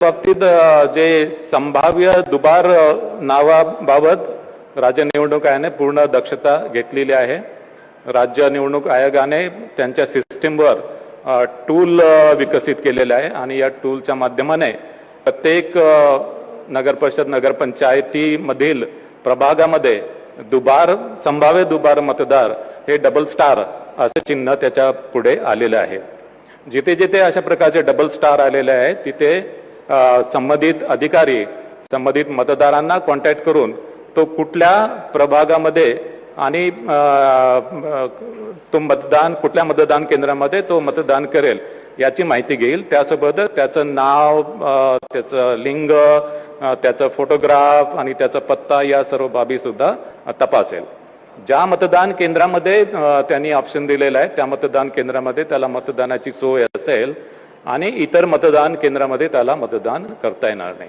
बाबतीत जे संभाव्य दुबार नावाबाबत राज्य निवडणूक आयोगाने पूर्ण दक्षता घेतलेली आहे। राज्य निवडणूक आयोगाने त्यांच्या सिस्टीमवर टूल विकसित केलेला आहे आणि या टूलच्या माध्यमाने प्रत्येक नगरपरिषद नगरपंचायतीमधील प्रभागामध्ये संभाव्य दुबार मतदार हे डबल स्टार असे चिन्ह त्याच्या पुढे आलेले आहे। जिथे जिथे अशा प्रकारचे डबल स्टार आलेले आहे तिथे संबंधित अधिकारी संबंधित मतदारांना कॉन्टॅक्ट करून तो कुठल्या प्रभागामध्ये आणि तो कुठल्या मतदान केंद्रामध्ये तो मतदान करेल याची माहिती घेईल। त्यासोबत त्याचं नाव, त्याचं लिंग, त्याचं फोटोग्राफ आणि त्याचा पत्ता या सर्व बाबी सुद्धा तपासेल। ज्या मतदान केंद्रामध्ये त्यांनी ऑप्शन दिलेला आहे त्या मतदान केंद्रामध्ये त्याला मतदानाची सोय असेल आणि इतर मतदान केंद्रामध्ये त्याला मतदान करता येणार नाही।